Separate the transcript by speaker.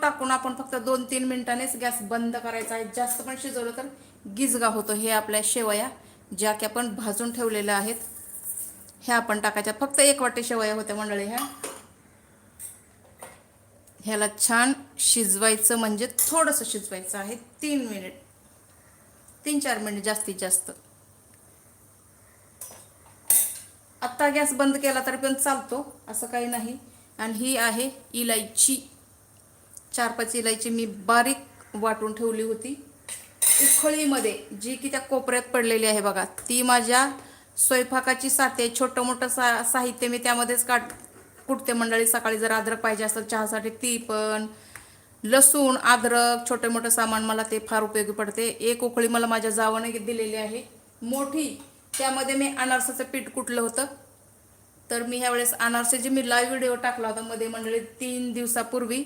Speaker 1: टाकून आपण फक्त 2-3 मिनिटांनीच गॅस बंद करायचा आहे. जास्त पण शिजवलं तर गिजगा होतो. हे आपल्या शेवया ज्या की आपण भाजून ठेवलेल्या आहेत ह्या आपण टाकायच्या. फक्त 1 वाटी शेवया होत्या मंडळी. ह्याला छान शिजवायचं, म्हणजे थोडंसं शिजवायचं आहे. 3 मिनिट, 3-4 मिनिट जास्तीत जास्त. आत्ता गॅस बंद केला तरी पण चालतो, असं काही नाही. आणि ही आहे इलायची, 4-5 इलायची मी बारीक वाटून ठेवली होती उखळीमध्ये, जी की त्या कोपऱ्यात पडलेली आहे बघा. ती माझ्या स्वयंपाकाची साथे, छोटं मोठं साहित्य मी त्यामध्येच कुटते मंडळी. सकाळी जर अद्रक पाहिजे असेल चहासाठी, ती पण लसूण अद्रक छोटे मोठं सामान मला ते फार उपयोगी पडते. 1 उकळी मला माझ्या जावाने दिलेली आहे मोठी, त्यामध्ये मी अनारसाचं पीठ कुटलं होतं. तर मी ह्यावेळेस अनारसे, जे मी लाईव्ह व्हिडिओ टाकला होता मध्ये मंडळी 3 दिवसापूर्वी,